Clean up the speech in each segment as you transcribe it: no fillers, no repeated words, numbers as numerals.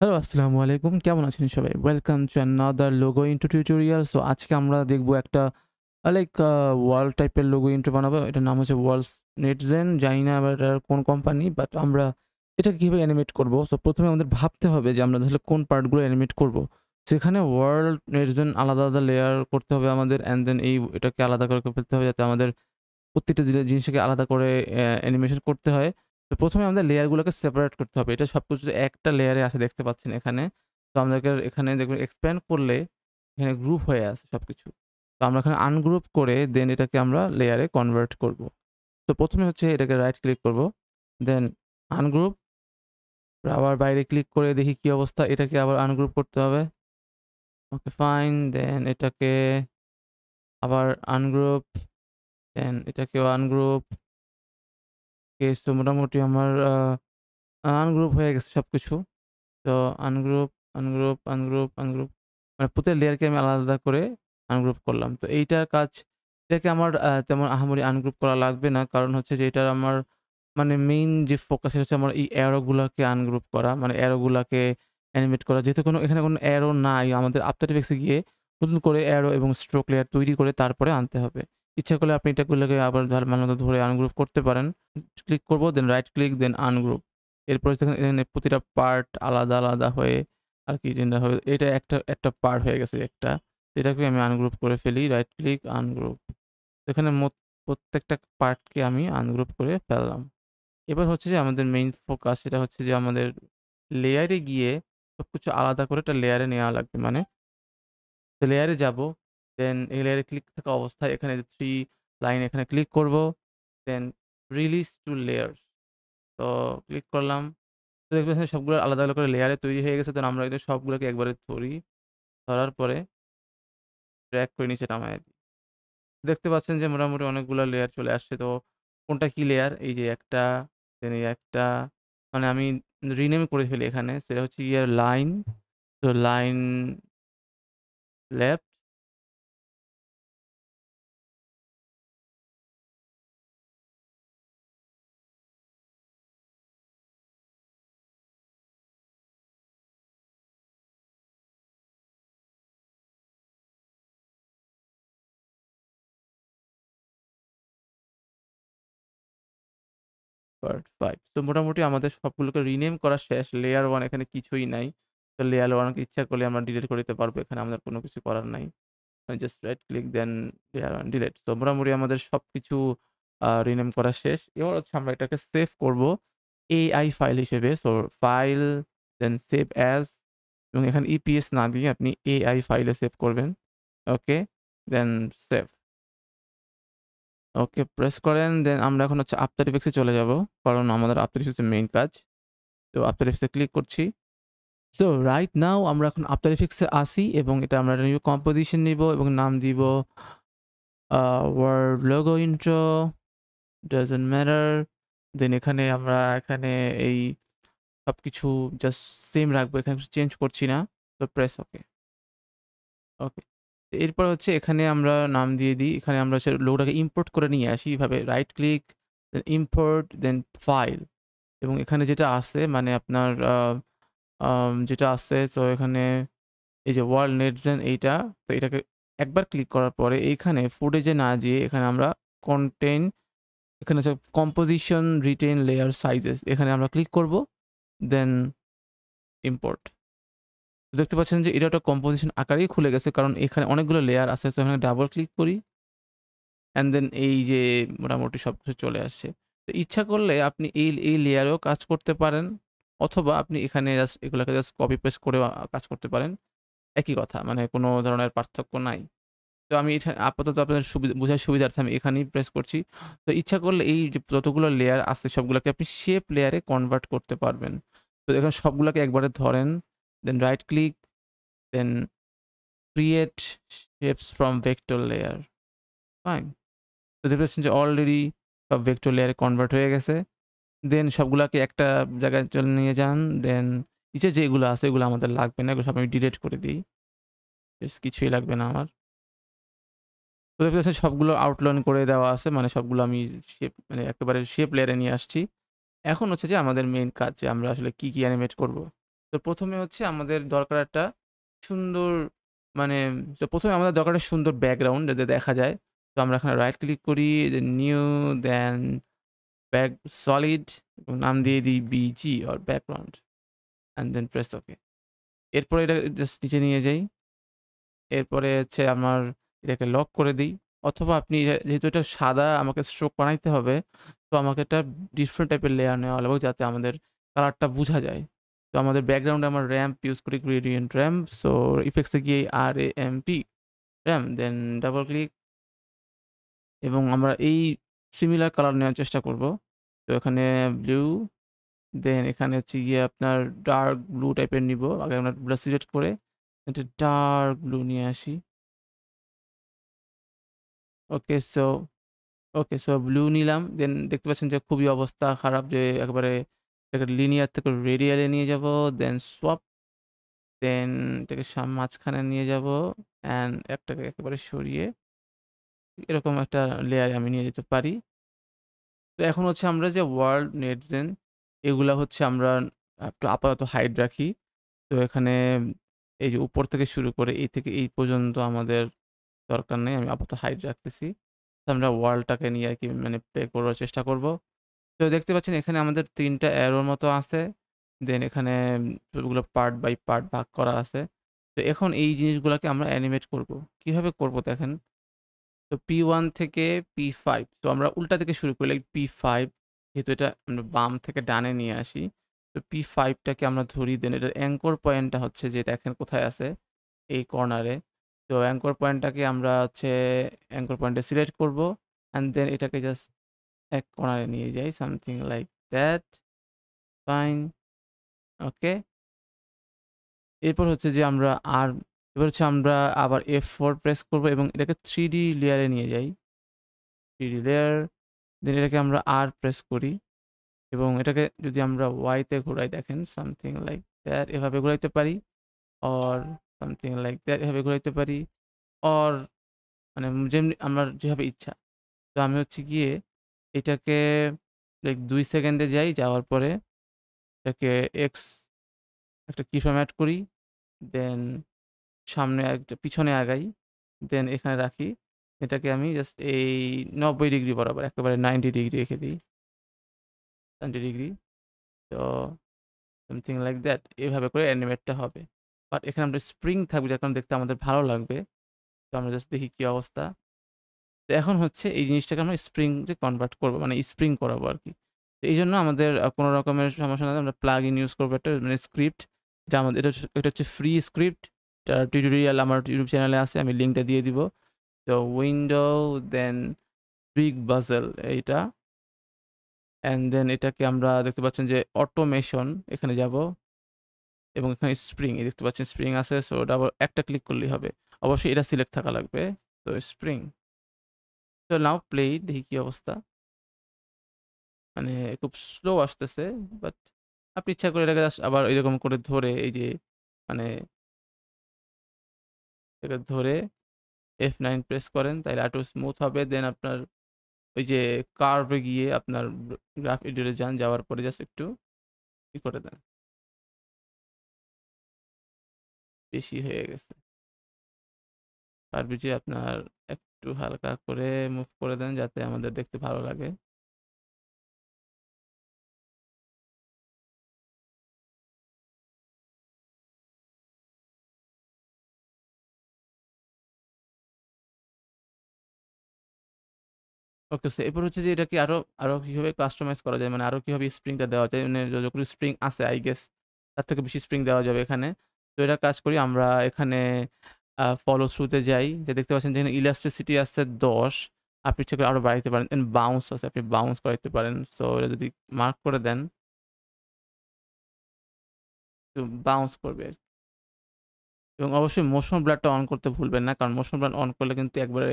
Hello, আসসালামু আলাইকুম। কেমন আছেন সবাই? Welcome to another logo intro tutorial. So আজকে আমরা দেখব একটা ওয়াল টাইপের লোগো ইন্ট্রো বানাবো। এটার নাম হচ্ছে ওয়ালস নেটজেন। জানি না আবার এটা কোন কোম্পানি, বাট আমরা এটাকে কিভাবে অ্যানিমেট করব? সো ১ম এ আমাদের ভাবতে হবে যে আমরা আসলে কোন পার্টগুলো অ্যানিমেট করব। সো এখানে ওয়ার্ল্ড নেটজেন আলাদা, আলাদা লেয়ার করতে হবে আমাদের, অ্যান্ড দেন এটাকে আলাদা করে ফেলতে হবে যাতে আমাদের প্রত্যেকটা জিনিসটাকে আলাদা করে অ্যানিমেশন করতে হয়। তো ১ম এ আমাদের লেয়ারগুলোকে সেপারেট করতে হবে। এটা সবকিছু একটা লেয়ারে আছে দেখতে পাচ্ছেন এখানে। তো আমাদেরকে এখানে দেখবেন এক্সপ্যান্ড করলে এখানে গ্রুপ হয়ে আছে সবকিছু। তো আমরা এখানে আনগ্রুপ করে দেন এটাকে আমরা লেয়ারে কনভার্ট করব। তো ১ম এ হচ্ছে এটাকে রাইট ক্লিক করব। দেন আনগ্রুপ, আবার বাইরে ক্লিক করে দেখি কি অবস্থা। এটাকে আবার আনগ্রুপ করতে হবে। ওকে ফাইন। দেন এটাকে আবার আনগ্রুপ, দেন এটাকেও আনগ্রুপ। ওকে, সো মোটামুটি আমার আনগ্রুপ হয়ে গেছে সবকিছু। তো আনগ্রুপ, আনগ্রুপ মানে প্রত্যেক লেয়ারকে আমি আলাদা, আলাদা করে আনগ্রুপ করলাম। তো এইটার কাজ, এটাকে আমার তেমন আহামরি আনগ্রুপ করা লাগবে না। কারণ হচ্ছে যে এটার আমার মানে মেইন যে ফোকাস সেটা হচ্ছে আমার এই অ্যারো গুলাকে আনগ্রুপ করা। মানে অ্যারো গুলাকে অ্যানিমেট করা। যেহেতু এখানে কোনো অ্যারো নাই, আমাদের আফটার ইফেক্টস এ গিয়ে নতুন করে অ্যারো এবং স্ট্রোক লেয়ার তৈরি করে তারপরে আনতে হবে। ইচ্ছা করলে আপনি এটাগুলোকে আবার ভালোমতো ধরে আনগ্রুপ করতে পারেন। ক্লিক করব, দেন রাইট ক্লিক, দেন আনগ্রুপ। এরপরে দেখেন এখানে প্রতিটা পার্ট আলাদা, আলাদা হয়ে আরকি এটা একটা পার্ট হয়ে গেছে একটা। এটাকে আমি আনগ্রুপ করে ফেলি। Right click, ungroup. এখানে প্রত্যেকটা পার্টকে আমি আনগ্রুপ করে ফেললাম। এবার হচ্ছে যে আমাদের মেইন ফোকাস সেটা হচ্ছে যে আমাদের লেয়ারে গিয়ে সবকিছু আলাদা করে একটা লেয়ারে নেওয়া লাগবে। মানে লেয়ারে যাবো, দেন এই লেয়ারে ক্লিক থাকা অবস্থায় এখানে 3 লাইন এখানে ক্লিক করব। দেন রিলিজ টু লেয়ারস। তো ক্লিক করলাম। তো দেখবেন সবগুলো আলাদা, আলাদা করে লেয়ারে তৈরি হয়ে গেছে। দেন আমরা এটা সবগুলোকে একবারে ধরি। ধরার পরে ড্র্যাগ করে নিচে নামায়ে দিই। দেখতে পাচ্ছেন যে মোটামুটি অনেকগুলা লেয়ার চলে আসছে। তো কোনটা কি লেয়ার? এই যে একটা, দেন এই একটা, মানে আমি রিনেম করে ফেলি এখানে। সেটা হচ্ছে গিয়ে লাইন। তো লাইন লেফট, পার্ট 5। তো মোটামুটি আমাদের সবগুলোকে রিনেম করা শেষ। লেয়ার 1 এখানে কিছুই নাই। তো লেয়ার 1 কে ইচ্ছা করলে আমরা ডিলিট করে দিতে পারবো। এখানে আমাদের কোনো কিছু করার নাই। জাস্ট রাইট ক্লিক, দেন লেয়ার 1 ডিলিট। তো মোটামুটি আমাদের সবকিছু রিনেম করা শেষ। এবার হচ্ছে আমরা এটাকে সেভ করব AI ফাইল হিসেবে। সো ফাইল, দেন সেভ অ্যাজ, এবং এখানে ইপিএস না দিয়ে আপনি AI ফাইলে সেভ করবেন। ওকে, দেন সেভ। ওকে প্রেস করেন। দেন আমরা এখন হচ্ছে আফটার ইফেক্টস এ চলে যাব। কারণ আমাদের আফটার ইফেক্টস এর মেইন কাজ। তো আফটার ইফেক্টস এ ক্লিক করছি। সো রাইট নাও আমরা এখন আফটার ইফেক্টস এ আসি এবং এটা আমরা একটা নিউ কম্পোজিশন নিবো এবং নাম দিব word logo intro, doesn't matter. Then এখানে এই সবকিছু জাস্ট সেম রাখবো। এখানে কিছু চেঞ্জ করছি না। তো প্রেস ওকে। ওকে। এরপর হচ্ছে এখানে আমরা নাম দিয়ে দিই। এখানে আমরা হচ্ছে লোগোটাকে ইম্পোর্ট করে নিয়ে আসি। এভাবে রাইট ক্লিক, দেন ইম্পোর্ট, দেন ফাইল, এবং এখানে যেটা আছে মানে আপনার যেটা আছে, সো এখানে এই যে ওয়ার্ল্ড নেটজেন এইটা, তো এটাকে একবার ক্লিক করার পরে এইখানে ফুটেজে না যেয়ে এখানে আমরা কনটেন্ট, এখানে হচ্ছে কম্পোজিশন, রিটেইন লেয়ার সাইজেস, এখানে আমরা ক্লিক করব। দেন ইম্পোর্ট। দেখতে পাচ্ছেন যে এটা একটা কম্পোজিশন আকারেই খুলে গেছে। কারণ এখানে অনেকগুলো লেয়ার আছে। সো এখানে ডাবল ক্লিক করি। অ্যান্ড দেন এই যে মোটামুটি সবকিছু চলে আসছে। তো ইচ্ছা করলে আপনি এই লেয়ারেও কাজ করতে পারেন, অথবা আপনি এখানে জাস্ট এগুলাকে জাস্ট কপি পেস্ট করেও কাজ করতে পারেন। একই কথা। মানে কোনো ধরনের পার্থক্য নাই। তো আমি এটা আপাতত আপনাদের বোঝার সুবিধার্থে আমি এখানেই প্রেস করছি। তো ইচ্ছা করলে এই যে যতগুলো লেয়ার আছে সবগুলাকে আপনি শেপ লেয়ারে কনভার্ট করতে পারবেন। তো এখানে সবগুলাকে একবারে ধরেন, then right click, then create shapes from vector layer. Fine. তো দেখতে পাচ্ছেন যে অলরেডি সব ভেক্টর লেয়ারে কনভার্ট হয়ে গেছে। দেন সবগুলাকে একটা জায়গায় চলে নিয়ে যান। দেন নিচে যেগুলো আছে এগুলো আমাদের লাগবে না। এগুলো সব আমি ডিলিট করে দেই। কিছুই লাগবে না আমার। তো দেখতে পাচ্ছেন সবগুলো আউটলাইন করে দেওয়া আছে। মানে সবগুলো আমি মানে একেবারে শেপ লেয়ারে নিয়ে আসছি। এখন হচ্ছে যে আমাদের মেইন কাজ যে আমরা আসলে কি, কি অ্যানিমেট করব। তো ১ম এ হচ্ছে আমাদের দরকার একটা সুন্দর মানে তো ১ম এ আমাদের দরকার একটা সুন্দর ব্যাকগ্রাউন্ড যাতে দেখা যায়। তো আমরা এখানে রাইট ক্লিক করি, then new, then back solid এবং নাম দিয়ে দিই BG or background and then press okay. এরপরে এটা জাস্ট নিচে নিয়ে যাই। এরপরে হচ্ছে আমার এটাকে লক করে দেই। অথবা আপনি যেহেতু এটা সাদা আমাকে স্ট্রোক বানাইতে হবে, তো আমাকে একটা ডিফারেন্ট টাইপের লেয়ার নেওয়া লাগবে যাতে আমাদের কালারটা বুঝা যায়। তো আমাদের ব্যাকগ্রাউন্ডে আমরা র‍্যাম্প ইউজ করি, গ্রেডিয়েন্ট র‍্যাম্প। সো ইফেক্টস এ গিয়ে RAMP র‍্যাম্প দেন ডাবল ক্লিক এবং আমরা এই সিমিলার কালার নেওয়ার চেষ্টা করব। তো এখানে ব্লু, দেন এখানে হচ্ছে গিয়ে আপনার ডার্ক ব্লু টাইপের নিবো। আগে আমরা ব্লুটা সিলেক্ট করে এটা ডার্ক ব্লু নিয়ে আসি। Okay so okay so blue নিলাম। দেন দেখতে পাচ্ছেন যে খুবই অবস্থা খারাপ যে একেবারে এটাকে লিনিয়ার থেকে রেডিয়ালে নিয়ে যাবো। দেন সোয়াপ, দেন এটাকে মাঝখানে নিয়ে যাবো অ্যান্ড একটাকে একেবারে সরিয়ে এরকম একটা লেয়ারে আমি নিয়ে যেতে পারি। তো এখন হচ্ছে আমরা যে ওয়ার্ল্ড, নেটজেন এগুলা হচ্ছে আমরা একটু আপাতত হাইড রাখি। তো এখানে এই যে উপর থেকে শুরু করে এই থেকে এই পর্যন্ত আমাদের দরকার নেই। আমি আপাতত হাইড রাখতেছি। তো আমরা ওয়ার্ল্ডটাকে নিয়ে আরকি মানে প্লে করার চেষ্টা করব। তো দেখতে পাচ্ছেন এখানে আমাদের ৩ টা অ্যারোর মতো আছে। দেন এখানে সবগুলো পার্ট বাই পার্ট ভাগ করা আছে। তো এখন এই জিনিসগুলাকে আমরা অ্যানিমেট করব। কিভাবে করব দেখেন। তো P1 থেকে P5 তো আমরা উল্টা থেকে শুরু করি লাইক P5 যেহেতু এটা আমরা বাম থেকে ডানে নিয়ে আসি। তো P5 টাকে আমরা ধরি দেন এটার অ্যাঙ্কর পয়েন্টটা হচ্ছে যে দেখেন কোথায় আছে? এই কর্নারে। তো অ্যাঙ্কর পয়েন্টটাকে আমরা হচ্ছে অ্যাঙ্কর পয়েন্টে সিলেক্ট করব অ্যান্ড দেন এটাকে জাস্ট এক কর্নারে নিয়ে যাই সামথিং লাইক দ্যাট। ফাইন, ওকে। এরপর হচ্ছে যে আমরা আর এবার হচ্ছে আমরা আবার F4 প্রেস করব এবং এটাকে 3D লেয়ারে নিয়ে যাই। 3D লেয়ার, দেন এটাকে আমরা R প্রেস করি এবং এটাকে যদি আমরা Y তে ঘুরাই দেখেন সামথিং লাইক দ্যাট এভাবে ঘুরাইতে পারি অর সামথিং লাইক দ্যাট এভাবে ঘুরাইতে পারি অর মানে যেমনি আমার যেভাবে ইচ্ছা। তো আমি হচ্ছে গিয়ে এটাকে লাইক ২ সেকেন্ডে যাই, যাওয়ার পরে এটাকে X একটা কিফ্রেম এড করি। দেন সামনে একটা পিছনে আগাই। দেন এখানে রাখি। এটাকে আমি জাস্ট এই ৯০ ডিগ্রি বরাবর একেবারে 90 ডিগ্রি রেখে দিই। 90 ডিগ্রি। তো সামথিং লাইক দ্যাট এভাবে করে অ্যানিমেটটা হবে। বাট এখানে আমরা স্প্রিং থাকবে যার কারণে দেখতে আমাদের ভালো লাগবে। তো আমরা জাস্ট দেখি কি অবস্থা। তো এখন হচ্ছে এই জিনিসটাকে আমরা স্প্রিং এ কনভার্ট করব। মানে স্প্রিং করাবো আরকি। তো এইজন্য আমাদের কোন রকমের সমস্যা না হলে আমরা প্লাগইন ইউজ করব একটা মানে স্ক্রিপ্ট। এটা আমাদের এটা হচ্ছে ফ্রি স্ক্রিপ্ট। এটার টিউটোরিয়াল আমার ইউটিউব চ্যানেলে আছে। আমি লিঙ্কটা দিয়ে দিব। তো উইন্ডো দেন বিগ বাজেল এইটা অ্যান্ড দেন এটাকে আমরা দেখতে পাচ্ছেন যে অটোমেশন এখানে যাব এবং এখানে স্প্রিং এই দেখতে পাচ্ছেন স্প্রিং আছে। সো এটা আবার একটা ক্লিক করলেই হবে। অবশ্যই এটা সিলেক্ট থাকা লাগবে। তো স্প্রিং। তো নাও প্লে দেখি কি অবস্থা। মানে খুব স্লো আসতেছে। বাট আপনি ইচ্ছা করে এটাকে জাস্ট আবার এরকম করে ধরে এই যে মানে এটাকে ধরে F9 প্রেস করেন তাইলে আরেকটু স্মুথ হবে। দেন আপনার ওই যে কার্ভ এ গিয়ে আপনার গ্রাফ এডিটরে যান। যাওয়ার পরে জাস্ট একটু ই করে দেন। বেশি হয়ে গেছে। কার্ভ যে আপনার একটু হালকা করে মুভ করে দেন যাতে আমাদের দেখতে ভালো লাগে। ওকে সো এরপর হচ্ছে যে এটাকে আরো কিভাবে কাস্টমাইজ করা যায়? মানে আরো কিভাবে স্প্রিংটা দেওয়া যায়? মানে যতগুলো স্প্রিং আছে আই গেস তার থেকে বেশি স্প্রিং দেওয়া যাবে এখানে। তো এটা কাজ করি আমরা এখানে ফলো থ্রু তে যাই। যে দেখতে পাচ্ছেন যেখানে ইলাস্ট্রিসিটি আছে ১০ আপনি ইচ্ছা করে আরো বাড়াইতে পারেন। দেন বাউন্স আছে আপনি বাউন্স করাইতে পারেন। সো এটা যদি মার্ক করে দেন তো বাউন্স করবে এবং অবশ্যই মোশন ব্লারটা অন করতে ভুলবেন না। কারণ মোশন ব্লার অন করলে কিন্তু একবারে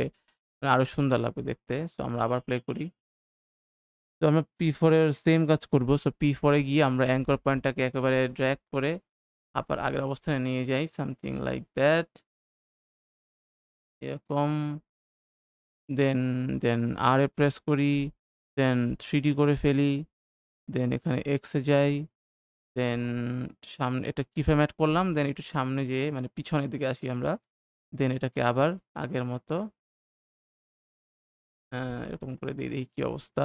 আরো সুন্দর লাগবে দেখতে। সো আমরা আবার প্লে করি। তো আমরা P4 এর সেম কাজ করব। সো P4 এ গিয়ে আমরা অ্যাঙ্কর পয়েন্টটাকে একেবারে ড্রাগ করে আবার আগের অবস্থানে নিয়ে যাই। Something like that. এরকম দেন, দেন R এ প্রেস করি। দেন 3D করে ফেলি। দেন এখানে X এ যাই। দেন সামনে এটা কিফ্রেম অ্যাড করলাম। দেন একটু সামনে যেয়ে মানে পিছনের দিকে আসি আমরা। দেন এটাকে আবার আগের মতো এরকম করে দিয়ে দেখি কি অবস্থা।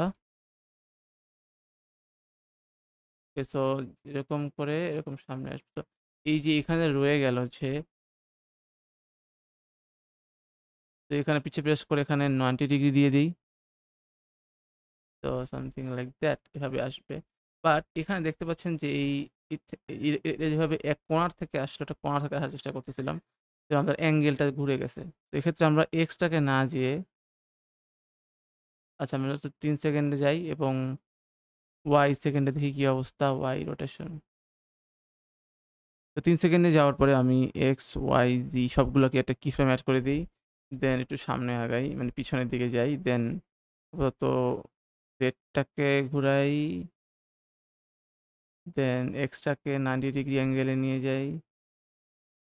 ওকে, সো এরকম করে এরকম সামনে আসবে। তো এই যে এখানে রয়ে গেল হচ্ছে, তো এখানে পিছে প্রেস করে এখানে 90 ডিগ্রি দিয়ে দিই। তো সামথিং লাইক দ্যাট এভাবে আসবে। বাট এখানে দেখতে পাচ্ছেন যে এই যেভাবে এক কোণার থেকে আসলে একটা কোণা থেকে আসার চেষ্টা করতেছিলাম, তো আমাদের অ্যাঙ্গেলটা ঘুরে গেছে। তো এক্ষেত্রে আমরা এক্সটাকে না যেয়ে, আচ্ছা আমরা হচ্ছে 3 সেকেন্ডে যাই এবং ওয়াই সেকেন্ডে দেখি কি অবস্থা, ওয়াই রোটেশন। তো 3 সেকেন্ডে যাওয়ার পরে আমি এক্স ওয়াই জি সবগুলোকে একটা কি ফ্রেম অ্যাড করে দিই। দেন একটু সামনে আগাই মানে পিছনের দিকে যাই। দেন তো জেডটাকে ঘুরাই। দেন এক্সটাকে 90 ডিগ্রি অ্যাঙ্গেলে নিয়ে যাই,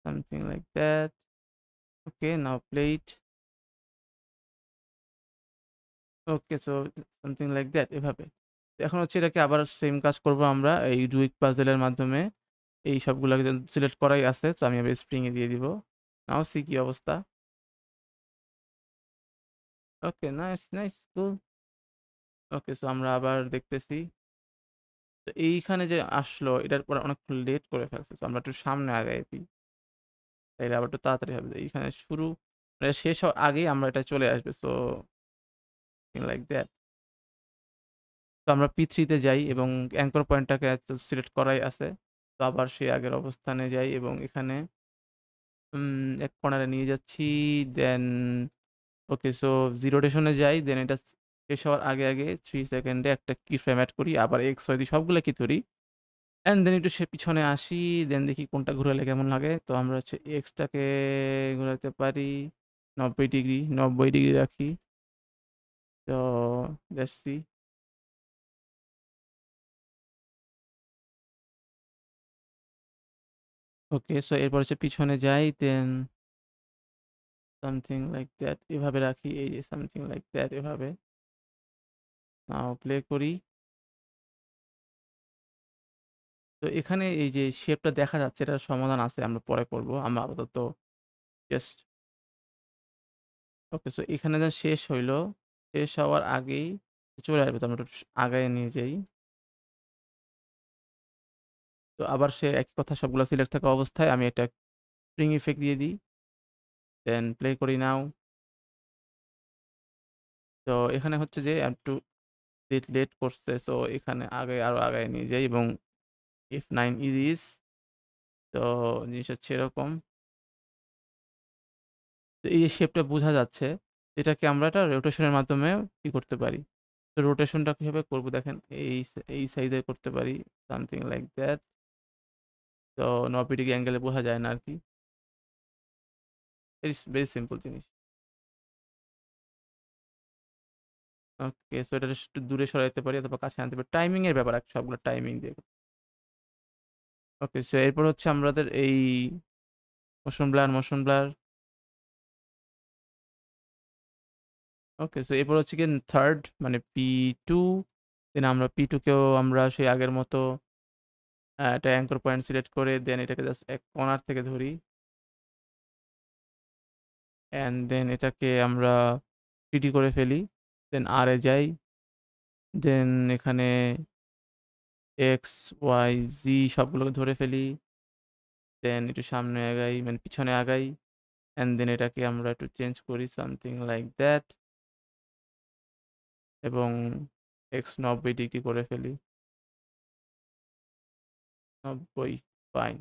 something like that. Okay, now play it. Okay, so something like that এভাবে। তো এখন হচ্ছে এটাকে আবার সেম কাজ করব আমরা এই রুবিক পাজেলের মাধ্যমে। এই সবগুলোকে সিলেক্ট করাই আছে, তো আমি আবার স্প্রিংয়ে দিয়ে দিব। নাও সি কি অবস্থা। ওকে, নাইস নাইস কুল। ওকে, সো আমরা আবার দেখতেছি। তো এইখানে যে আসলো এটার পরে অনেক লেট করে ফেলছে, তো আমরা একটু সামনে আগাই দিই, তাইলে আবার একটু তাড়াতাড়ি হবে। এইখানে শুরু মানে শেষ হওয়ার আগেই আমরা এটা চলে আসবে, সো লাইক দ্যাট। তো আমরা পি3 তে যাই এবং অ্যাঙ্কর পয়েন্টটাকে সিলেক্ট করাই আছে। তো আবার সেই আগের অবস্থানে যাই এবং এখানে এক কর্নারে নিয়ে যাচ্ছি। দেন ওকে, সো জিরো রোটেশনে যাই। দেন এটা শেষ হওয়ার আগে আগে 3 সেকেন্ডে একটা কি ফ্রেম অ্যাড করি, আবার এক্স ওয়াই দিয়ে সবগুলো কি ধরি। অ্যান্ড দেন একটু সে পিছনে আসি। দেন দেখি কোনটা ঘুরালে কেমন লাগে। তো আমরা হচ্ছে এক্সটাকে ঘোরাতে পারি 90 ডিগ্রি, 90 ডিগ্রি রাখি। তো দেখছি। ওকে, সো এরপর হচ্ছে পিছনে যাই। দেন সামথিং লাইক দ্যাট এভাবে রাখি, এই যে সামথিং লাইক দ্যাট এভাবে। নাও প্লে করি। তো এখানে এই যে শেপটা দেখা যাচ্ছে এটার সমাধান আছে, আমরা পরে করব। আমরা আপাতত জাস্ট ওকে, সো এখানে যা শেষ হইলো, শেষ হওয়ার আগেই চলে আসবে। তো আমরা একটু আগায় নিয়ে যাই। তো আবার সে একই কথা, সবগুলো সিলেক্ট থাকা অবস্থায় আমি একটা স্প্রিং ইফেক্ট দিয়ে দিই। দেন প্লে করি নাও। তো এখানে হচ্ছে যে একটু লেট লেট করছে, সো এখানে আগে আরো আগায় নিয়ে যাই এবং F9 ইজিস। তো জিনিস হচ্ছে এরকম। তো এই যে শেপটা বোঝা যাচ্ছে, এটাকে আমরা একটা রোটেশনের মাধ্যমে কি করতে পারি। তো রোটেশনটা কিভাবে করবো দেখেন, এই সাইজে করতে পারি, সামথিং লাইক দ্যাট। তো 90 ডিগ্রি অ্যাঙ্গেলে বোঝা যায় না আর কি। ইটস ভেরি সিম্পল জিনিস। ওকে, সো এটা একটু দূরে সরাইতে পারি অথবা কাছে আনতে পারি, টাইমিং এর ব্যাপার আছে, সবগুলো টাইমিং দিয়ে। ওকে, সো এরপর হচ্ছে আমাদের এই মোশন ব্লার। ওকে, সো এরপর হচ্ছে কি থার্ড মানে পি2। দেন আমরা পি2কেও আমরা সেই আগের মতো একটা অ্যাঙ্কর পয়েন্ট সিলেক্ট করে দেন এটাকে জাস্ট এক কর্নার থেকে ধরি। অ্যান্ড দেন এটাকে আমরা পিটি করে ফেলি। দেন আর এ যাই। দেন এখানে এক্স ওয়াই জি সবগুলোকে ধরে ফেলি। দেন একটু সামনে আগাই মানে পিছনে আগাই। অ্যান্ড দেন এটাকে আমরা একটু চেঞ্জ করি সামথিং লাইক দ্যাট এবং এক্স 90 ডিগ্রি করে ফেলি। 90, ফাইন।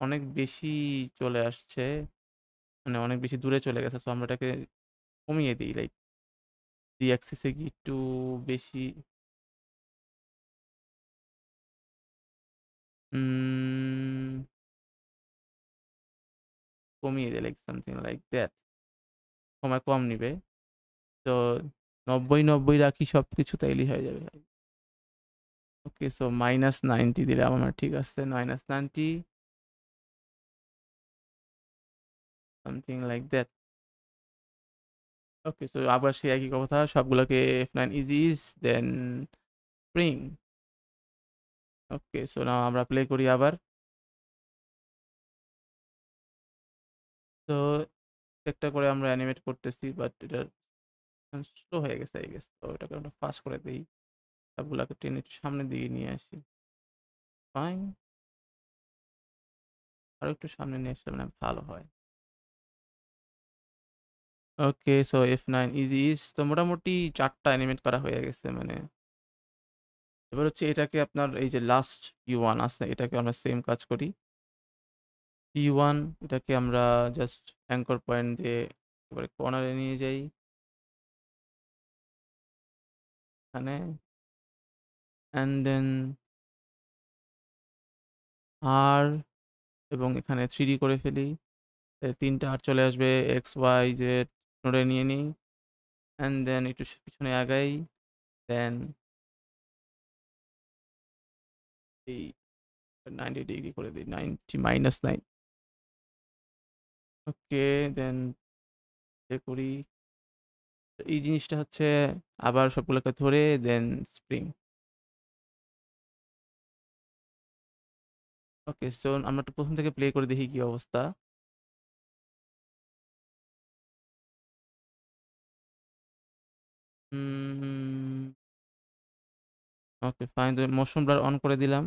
অনেক বেশি চলে আসছে, মানে অনেক বেশি দূরে চলে গেছে, সো আমরা এটাকে কমিয়ে দিই, লাইক ডি অ্যাক্সিসে কি একটু বেশি। উম, কমিয়ে দিই লাইক সামথিং লাইক দ্যাট, সময় কম নিবে। তো 90 90 রাখি সব কিছু, তাইলেই হয়ে যাবে। ওকে, সো -90 দিলাম আমার, ঠিক আছে, -90, something like that. Okay, so আবার সেই একই কথা, সবগুলোকে F9 ইজিস দেন স্প্রিং। ওকে, সো নাও আমরা প্লে করি আবার। তো একটা করে আমরা অ্যানিমেট করতেছি, বাট এটা স্লো হয়ে গেছে আই গেস। তো এটাকে আমরা ফাস্ট করে দিই, সবগুলাকে টেনে একটু সামনের দিকে নিয়ে আসি। ফাইন, আরো একটু সামনে নিয়ে আসলে মানে ভালো হয়। ওকে, সো F9 ইজি ইজ তো মোটামুটি 4টা অ্যানিমেট করা হয়ে গেছে মানে। এবার হচ্ছে এটাকে আপনার এই যে লাস্ট P1 আছে, এটাকে আমরা সেম কাজ করি। P1 এটাকে আমরা জাস্ট অ্যাঙ্কর পয়েন্ট দিয়ে এবারে কর্নারে নিয়ে যাই এখানে, অ্যান্ড দেন আর এবং এখানে 3D করে ফেলি। 3টা আর চলে আসবে, এক্স ওয়াই জেড নোডে নিয়ে নিই, অ্যান্ড দেন একটু পিছনে আগাই, দেন এই 90 ডিগ্রি করে দিই, 90 - 9। ওকে, দেন করি। তো এই জিনিসটা হচ্ছে আবার সবগুলোকে ধরে দেন স্প্রিং। ওকে, সো আমরা একটু প্রথম থেকে প্লে করে দেখি কি অবস্থা। ওকে ফাইন, তো মোশন ব্লার অন করে দিলাম,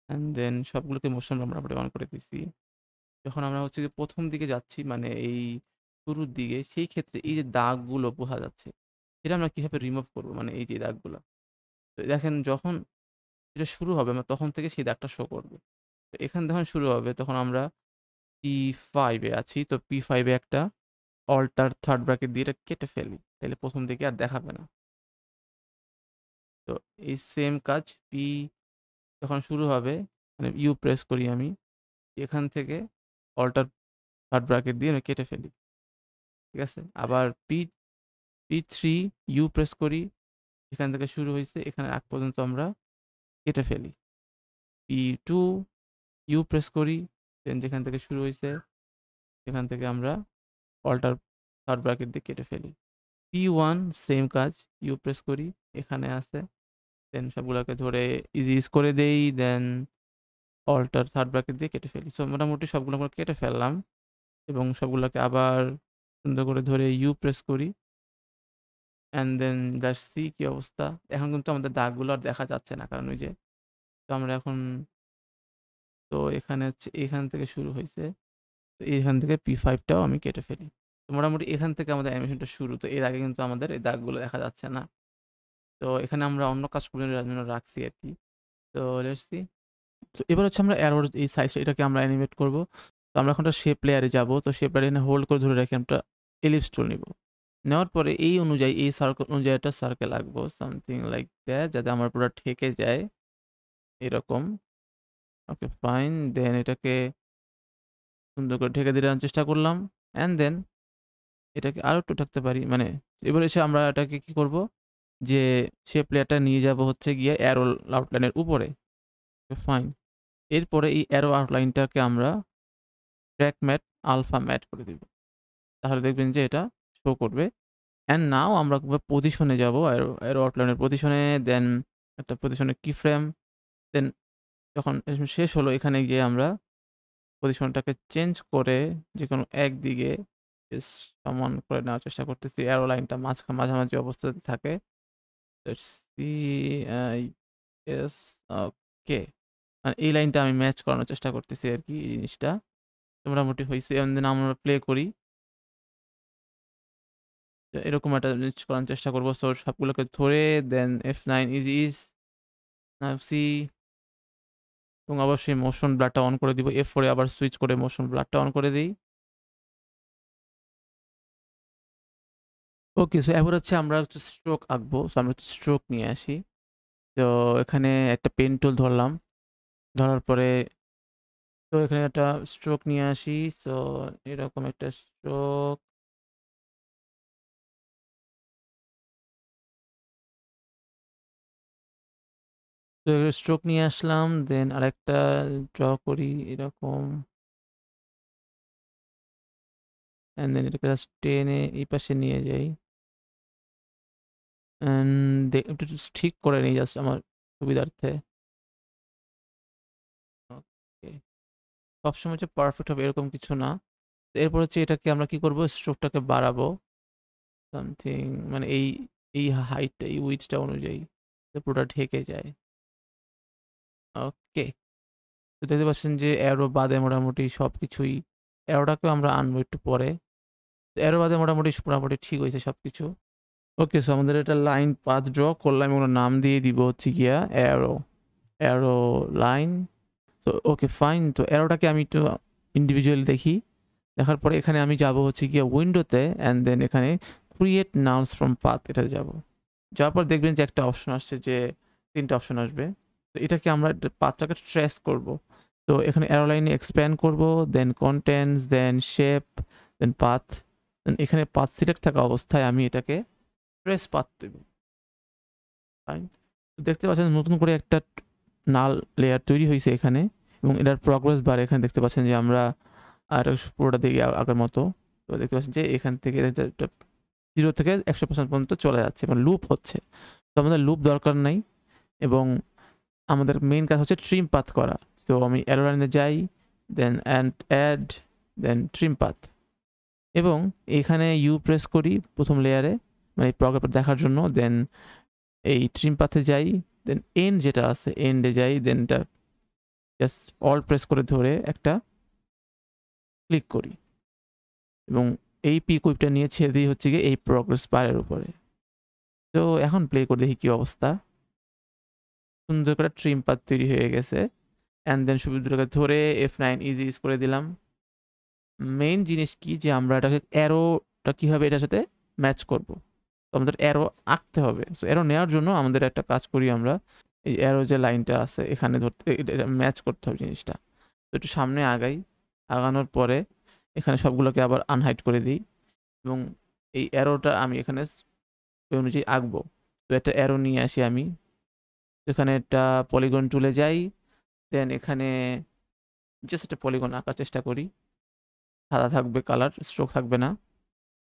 অ্যান্ড দেন সবগুলোকে মোশন ব্লার মোটামুটি অন করে দিছি। যখন আমরা হচ্ছে কি প্রথম দিকে যাচ্ছি মানে এই শুরুর দিকে, সেই ক্ষেত্রে এই যে দাগগুলো বোঝা যাচ্ছে, এটা আমরা কিভাবে রিমুভ করবো, মানে এই যে দাগগুলো। তো দেখেন যখন এটা শুরু হবে আমরা তখন থেকে সেই দাগটা শো করবে। তো এখান যখন শুরু হবে তখন আমরা P5 এ আছি, তো P5 এ একটা অল্টার থার্ড ব্র্যাকেট দিয়ে এটা কেটে ফেলি, তাহলে প্রথম দিকে আর দেখাবে না। তো এই সেম কাজ পি যখন শুরু হবে মানে ইউ প্রেস করি আমি, এখান থেকে অল্টার থার্ড ব্র্যাকেট দিয়ে আমি কেটে ফেলি। ঠিক আছে, আবার P3 ইউ প্রেস করি, এখান থেকে শুরু হয়েছে এখানে আগ পর্যন্ত আমরা কেটে ফেলি। P2 ইউ প্রেস করি, দেন যেখান থেকে শুরু হয়েছে এখান থেকে আমরা অল্টার থার্ড ব্র্যাকেট দিয়ে কেটে ফেলি। P1 সেম কাজ, ইউ প্রেস করি, এখানে আছে, দেন সবগুলোকে ধরে ইজি ইজ করে দেই, দেন অল্টার থার্ড ব্র্যাকেট দিয়ে কেটে ফেলি। সো মোটামুটি সবগুলো আমরা কেটে ফেললাম এবং সবগুলোকে আবার সুন্দর করে ধরে ইউ প্রেস করি, অ্যান্ড দেন জাস্ট সি কি অবস্থা। এখন কিন্তু আমাদের দাগগুলো আর দেখা যাচ্ছে না, কারণ ওই যে, তো আমরা এখন, তো এখানে হচ্ছে এখান থেকে শুরু হয়েছে, তো এখান থেকে P5টাও আমি কেটে ফেলি। তো মোটামুটি এখান থেকে আমাদের অ্যানিমেশনটা শুরু, তো এর আগে কিন্তু আমাদের এই দাগগুলো দেখা যাচ্ছে না। তো এখানে আমরা অন্য কাজগুলোর জন্য রাখছি আর কি। তো লেটস সি। তো এবার হচ্ছে আমরা অ্যারোর এই সাইজটা, এটাকে আমরা অ্যানিমেট করব। তো আমরা এখন একটা শেপ লেয়ারে যাব, তো শেপ লেয়ারে এখানে হোল্ড করে ধরে রেখে আমরা এলিপস টুল নিব। নেওয়ার পরে এই অনুযায়ী এই সার্কেল অনুযায়ী একটা সার্কেল আঁকবো, সামথিং লাইক দ্যাট, যাতে আমার পুরো ঠেকে যায় এরকম। ওকে ফাইন, দেন এটাকে সুন্দর করে ঢেকে দেওয়ার চেষ্টা করলাম, অ্যান্ড দেন এটাকে আরো একটু ঢাকতে পারি মানে। এবার এসে আমরা এটাকে কি করব, যে শেপ লেয়ারটা নিয়ে যাব হচ্ছে গিয়ে অ্যারো আউটলাইনের উপরে। ফাইন, এরপরে এই অ্যারো আউটলাইনটাকে আমরা ট্র্যাক ম্যাট আলফা ম্যাট করে দিব, তাহলে দেখবেন যে এটা শো করবে। অ্যান্ড নাও আমরা পজিশনে যাব, অ্যারো অ্যারো আউটলাইনের পজিশনে, দেন একটা পজিশনের কি ফ্রেম, দেন যখন শেষ হলো এখানে গিয়ে আমরা পজিশনটাকে চেঞ্জ করে যে কোনো একদিকে বেশ সমান করে নেওয়ার চেষ্টা করতেছি, অ্যারো লাইনটা মাঝামাঝি অবস্থাতে থাকে। লেটস সি, ইয়েস, ওকে, মানে এই লাইনটা আমি ম্যাচ করানোর চেষ্টা করতেছি আর কি এই জিনিসটা। তো মোটামুটি হইছে, দেন আমরা প্লে করি। তো এরকম একটা জিনিস করার চেষ্টা করব। সো সবগুলোকে ধরে দেন F9 ইজ নাও সি, এবং অবশ্যই মোশন ব্লারটা অন করে দিব। F4 এ আবার সুইচ করে মোশন ব্লারটা অন করে দেই। ওকে, সো এবার হচ্ছে আমরা হচ্ছে স্ট্রোক আঁকবো। সো আমরা একটু স্ট্রোক নিয়ে আসি। তো এখানে একটা পেন টুল ধরলাম। ধরার পরে তো এখানে একটা স্ট্রোক নিয়ে আসি। সো এরকম একটা স্ট্রোক, তো স্ট্রোক নিয়ে আসলাম। দেন আরেকটা ড্র করি এরকম, অ্যান্ড দেন এটাকে জাস্ট টেনে এই পাশে নিয়ে যাই, অ্যান্ড একটু ঠিক করে নিই জাস্ট আমার সুবিধার্থে। ওকে, সবসময় যে পারফেক্ট হবে এরকম কিছু না। তো এরপর হচ্ছে এটাকে আমরা কি করব, স্ট্রোকটাকে বাড়াবো সামথিং, মানে এই হাইটটা, এই উইডথটা অনুযায়ী যাতে পুরোটা ঢেকে যায়। ওকে, তো দেখতে পাচ্ছেন যে অ্যারো বাদে মোটামুটি সবকিছুই, অ্যারোটাকেও আমরা আনবো একটু পরে। তো অ্যারো বাদে মোটামুটি ঠিক হয়েছে সবকিছু। ওকে, সো আমাদের এটা লাইন পাথ ড্র করলাম এবং নাম দিয়ে দিব হচ্ছে গিয়া অ্যারো, অ্যারো লাইন। তো ওকে ফাইন, তো অ্যারোটাকে আমি একটু ইন্ডিভিজুয়ালি দেখি। দেখার পরে এখানে আমি যাব হচ্ছে গিয়ে উইন্ডোতে, অ্যান্ড দেন এখানে ক্রিয়েট নালস ফ্রম পাথ এটা যাব। যাওয়ার পর দেখবেন যে একটা অপশন আসছে, যে 3টা অপশন আসবে। তো এটাকে আমরা পাথটাকে ট্রেস করব। তো এখানে অ্যারো লাইনে এক্সপ্যান্ড করব, দেন কন্টেন্টস, দেন শেপ, দেন পাথ। দেন এখানে পাথ সিলেক্ট থাকা অবস্থায় আমি এটাকে ট্রেস পাথ দেব। ফাইন, দেখতে পাচ্ছেন নতুন করে একটা নাল লেয়ার তৈরি হয়েছে এখানে, এবং এটার প্রগ্রেস বার এখানে দেখতে পাচ্ছেন যে আমরা আর পুরোটা দিকে আগের মতো। তো দেখতে পাচ্ছেন যে এখান থেকে 0 থেকে 100% পর্যন্ত চলে যাচ্ছে, মানে লুপ হচ্ছে। তো আমাদের লুপ দরকার নাই, এবং আমাদের মেইন কাজ হচ্ছে ট্রিম পাথ করা। তো আমি অ্যারো লাইনে যাই, দেন অ্যাড, দেন ট্রিম পাথ, এবং এখানে ইউ প্রেস করি প্রথম লেয়ারে, মানে প্রগ্রেস দেখার জন্য। দেন এই ট্রিম পাথে যাই, দেন এন্ড যেটা আছে এন্ডে যাই, দেন এটা জাস্ট অল প্রেস করে ধরে একটা ক্লিক করি, এবং এই পিক উইপটা নিয়ে ছেড়ে দিই হচ্ছে গিয়ে এই প্রগ্রেস বারের উপরে। তো এখন প্লে করে দেখি কী অবস্থা। সুন্দর করে ট্রিম পাথ তৈরি হয়ে গেছে, অ্যান্ড দেন সুবিধাটাকে ধরে F9 ইজি ইউজ করে দিলাম। মেইন জিনিস কি, যে আমরা এটাকে অ্যারোটা কীভাবে এটার সাথে ম্যাচ করব। তো আমাদের অ্যারো আঁকতে হবে। সো অ্যারো নেওয়ার জন্য আমাদের একটা কাজ করি আমরা, এই অ্যারো যে লাইনটা আছে এখানে ধরতে, এটা ম্যাচ করতে হবে জিনিসটা। তো একটু সামনে আগাই, আগানোর পরে এখানে সবগুলোকে আবার আনহাইড করে দিই, এবং এই অ্যারোটা আমি এখানে ওই অনুযায়ী আঁকবো। তো একটা অ্যারো নিয়ে আসি আমি, এখানে একটা পলিগন টুলে যাই, দেন এখানে জাস্ট একটা পলিগন আঁকার চেষ্টা করি। সাদা থাকবে কালার, স্ট্রোক থাকবে না,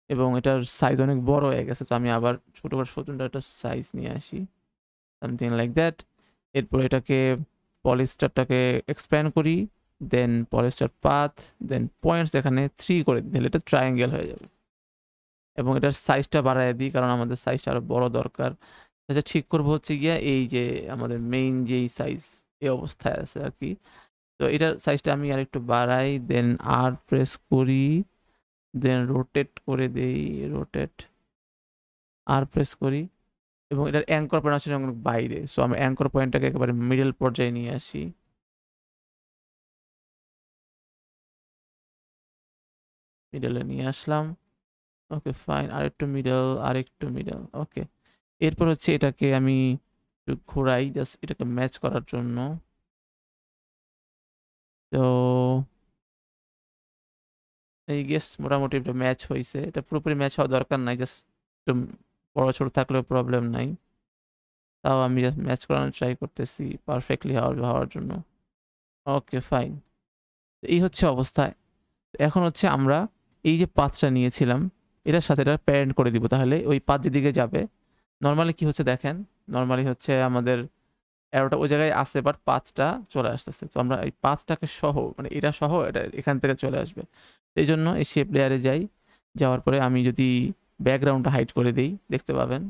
এবং এটার সাইজ অনেক বড় হয়ে গেছে। তো আমি আবার ছোটো করে সুন্দর একটা সাইজ নিয়ে আসি, সামথিং লাইক দ্যাট। এরপর এটাকে পলিস্টারটাকে এক্সপ্যান্ড করি, দেন পলিস্টার পাথ, দেন পয়েন্টস এখানে 3 করে দিলে এটা ট্রায়াঙ্গেল হয়ে যাবে, এবং এটার সাইজটা বাড়ায় দিই কারণ আমাদের সাইজটা আরও বড় দরকার। আচ্ছা, ঠিক করবো হচ্ছে গিয়া এই যে আমাদের মেইন যেই সাইজ এই অবস্থায় আছে আর কি। তো এটার সাইজটা আমি আর একটু বাড়াই, দেন আর প্রেস করি, দেন রোটেট করে দেই, রোটেট আর প্রেস করি, এবং এটার অ্যাঙ্কর পয়েন্ট আছে অনেক বাইরে। সো আমি অ্যাঙ্কর পয়েন্টটাকে একেবারে মিডল পর্যায়ে নিয়ে আসি, মিডলে নিয়ে আসলাম। ওকে ফাইন, আরেকটু মিডল। ওকে, এরপর হচ্ছে এটাকে আমি একটু ঘোরাই জাস্ট এটাকে ম্যাচ করার জন্য। তো এই গেস মোটামুটি এটা ম্যাচ হয়েছে। এটা পুরোপুরি ম্যাচ হওয়া দরকার নাই, জাস্ট একটু বড় ছোট থাকলেও প্রবলেম নাই। তাও আমি জাস্ট ম্যাচ করানোর ট্রাই করতেছি পারফেক্টলি হওয়ার জন্য। ওকে ফাইন, এই হচ্ছে অবস্থা। এখন হচ্ছে আমরা এই যে পাথটা নিয়েছিলাম এটার সাথে এটা প্যারেন্ট করে দিব, তাহলে ওই পাথ যেদিকে যাবে। নর্মালি কি হচ্ছে দেখেন, নর্মালি হচ্ছে আমাদের অ্যারোটা ওই জায়গায় আসে, বাট পাথটা চলে আসতেছে। তো আমরা এই পাথটাকে সহ, মানে এটা সহ এটা এখান থেকে চলে আসবে। এই জন্য এই শেপ লেয়ারে যাই, যাওয়ার পরে আমি যদি ব্যাকগ্রাউন্ডটা হাইড করে দিই দেখতে পাবেন।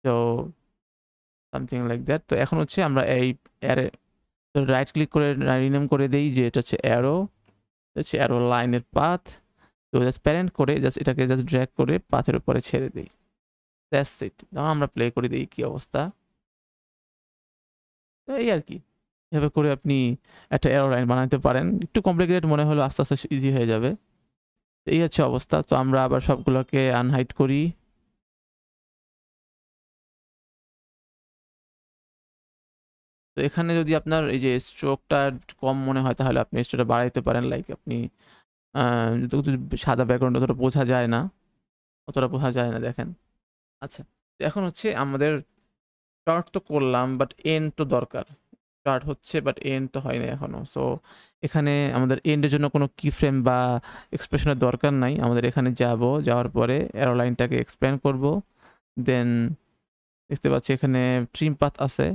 তো সামথিং লাইক দ্যাট। তো এখন হচ্ছে আমরা এই অ্যারে রাইট ক্লিক করে রিনেম করে দেই, যে এটা হচ্ছে অ্যারো, হচ্ছে অ্যারো লাইনের পাথ। তো জাস্ট প্যারেন্ট করে জাস্ট এটাকে জাস্ট ড্র্যাগ করে পাথের উপরে ছেড়ে দিই, দ্যাটস ইট। আমরা প্লে করে দিই কি অবস্থা। তো এই আর কি, এভাবে করে আপনি একটা অ্যারো লাইন বানাতে পারেন। একটু কমপ্লিকেটেড মনে হলো, আস্তে আস্তে ইজি হয়ে যাবে। এই হচ্ছে অবস্থা। তো আমরা আবার সবগুলোকে আনহাইড করি, তো এখানে যদি আপনার এই যে স্ট্রোকটা কম মনে হয় তাহলে আপনি স্ট্রোকটা বাড়াইতে পারেন। লাইক আপনি যদি সাদা ব্যাকগ্রাউন্ড অতটা বোঝা যায় না, দেখেন। আচ্ছা, তো এখন হচ্ছে আমাদের স্টার্ট তো করলাম, বাট এন্ড তো দরকার। স্টার্ট হচ্ছে বাট এন্ড তো হয় না এখনো। সো এখানে আমাদের এন্ডের জন্য কোনো কি ফ্রেম বা এক্সপ্রেশনের দরকার নাই। আমাদের এখানে যাওয়ার পরে অ্যারো লাইনটাকে এক্সপ্যান্ড করব, দেন দেখতে পাচ্ছি এখানে ট্রিম পাথ আছে,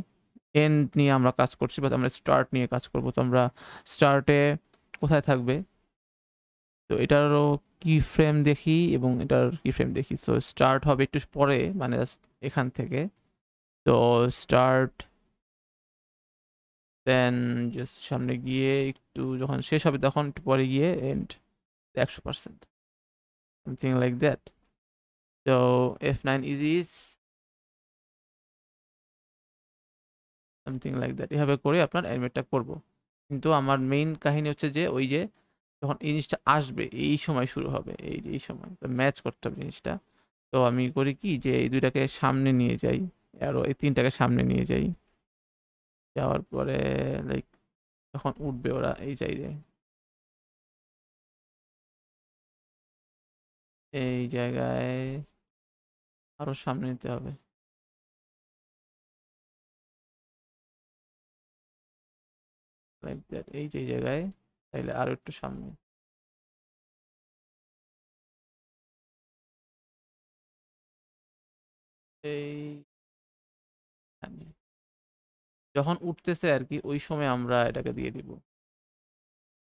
এন্ড নিয়ে আমরা কাজ করছি, বাট আমরা স্টার্ট নিয়ে কাজ করব। তো আমরা স্টার্টে কোথায় থাকবে, তো এটারও কি ফ্রেম দেখি এবং এটার কি ফ্রেম দেখি। সো স্টার্ট হবে একটু পরে, মানে just এখান থেকে। তো স্টার্ট, দেন জাস্ট সামনে গিয়ে একটু যখন শেষ হবে তখন একটু পরে গিয়ে এন্ড 100%, সামথিং লাইক দ্যাট। তো F9 is something like that, এভাবে করে আপনার অ্যানিমেটটা করব। কিন্তু আমার মেইন কাহিনী হচ্ছে যে ওই যে যখন এই জিনিসটা আসবে এই সময় শুরু হবে, এই যে এই সময় তো ম্যাচ করতে হবে জিনিসটা। তো আমি করি কি যে এই দুইটাকে সামনে নিয়ে যাই, আরও এই তিনটাকে সামনে নিয়ে যাই, যাওয়ার পরে লাইক যখন উঠবে ওরা এই জায়গায়, এই জায়গায় আরো সামনে নিতে হবে, লাইক দ্যাট, এই যে এই জায়গায়, তাইলে আরো একটু সামনে, এই এখানে। যখন উঠতেছে আর কি ওই সময় আমরা এটাকে দিয়ে দিব।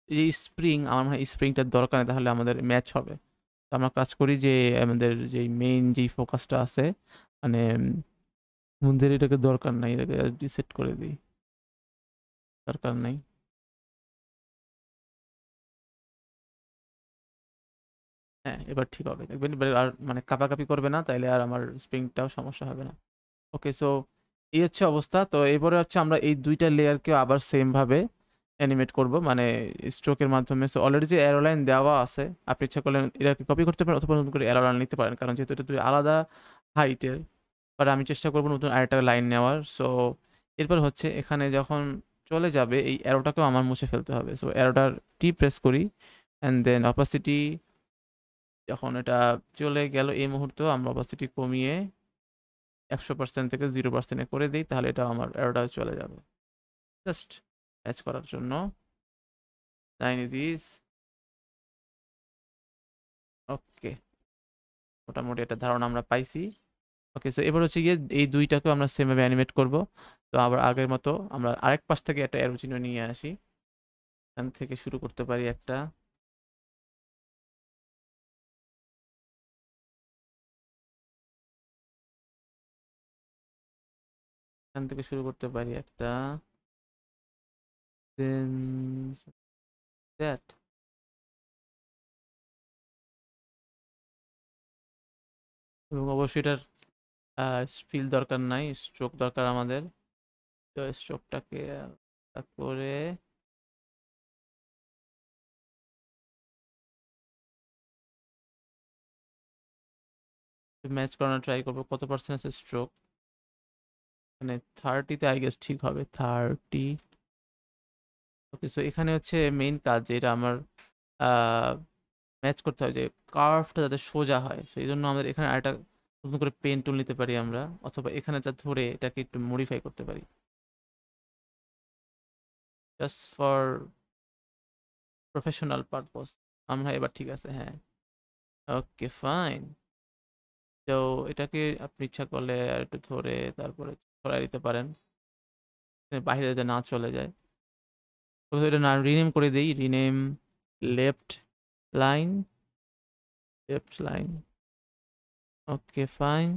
এই স্প্রিং আমার মনে হয় স্প্রিংটার দরকার নেই, তাহলে আমাদের ম্যাচ হবে। তো আমরা কাজ করি যে আমাদের যেই মেইন যেই ফোকাসটা আছে, মানে আমাদের এটাকে দরকার নাই, এটাকে রিসেট করে দিই, দরকার নাই। হ্যাঁ, এবার ঠিক হবে দেখবেন, এবার আর মানে কাঁপাকাঁপি করবে না, তাইলে আর আমার স্প্রিংটাও সমস্যা হবে না। ওকে, সো এই হচ্ছে অবস্থা। তো এরপরে হচ্ছে আমরা এই দুইটা লেয়ারকেও আবার সেম ভাবে অ্যানিমেট করব, মানে স্ট্রোকের মাধ্যমে। সো অলরেডি যে অ্যারোলাইন দেওয়া আছে, আপনি ইচ্ছা করলে এটাকে কপি করতে পারেন অথবা নতুন করে অ্যারোলাইন নিতে পারেন, কারণ যেহেতু এটা দুই আলাদা হাইটের। বাট আমি চেষ্টা করবো নতুন আরেকটা লাইন নেওয়ার। সো এরপর হচ্ছে এখানে যখন চলে যাবে এই অ্যারোটাকেও আমার মুছে ফেলতে হবে। সো অ্যারোটার টি প্রেস করি, অ্যান্ড দেন অপাসিটি, যখন এটা চলে গেল এই মুহূর্তে আমরা অপাসিটি কমিয়ে 100% থেকে 0% করে দিই, তাহলে এটা আমার অ্যারোটা চলে যাবে। জাস্ট ম্যাচ করার জন্য। নাইন ইজ ওকে, মোটামুটি একটা ধারণা আমরা পাইছি। ওকে, সো এবার হচ্ছে গিয়ে এই দুইটাকে আমরা সেমভাবে অ্যানিমেট করব। তো আবার আগের মতো আমরা আরেক পাশ থেকে একটা অ্যারো চিহ্ন নিয়ে আসি, এখান থেকে শুরু করতে পারি একটা, এখান থেকে শুরু করতে পারি একটা, দেন দ্যাট। এবং অবশ্যই এটার ফিল দরকার নাই, স্ট্রোক দরকার আমাদের। তো স্ট্রোকটাকে করে ম্যাচ করানোর ট্রাই করবো, কত পার্সেন্ট আছে স্ট্রোক, মানে 30-তে আই গেস ঠিক হবে, 30। ওকে, সো এখানে হচ্ছে মেইন কাজ যেটা আমার ম্যাচ করতে হয়, যে কার্ভটা যাতে সোজা হয়, সেই জন্য আমাদের এখানে আরেকটা নতুন করে পেন টুল নিতে পারি আমরা, অথবা এখানে যা ধরে এটাকে একটু মডিফাই করতে পারি, জাস্ট ফর প্রফেশনাল পারপোজ। আমরা এবার ঠিক আছে, হ্যাঁ। ওকে, ফাইন। তো এটাকে আপনি ইচ্ছা করলে আর একটু ধরে তারপরে সরাই দিতে পারেন, বাইরে যাতে না চলে যায়। তো এটা না রিনেম করে দিই, rename left line, left line. Okay, fine.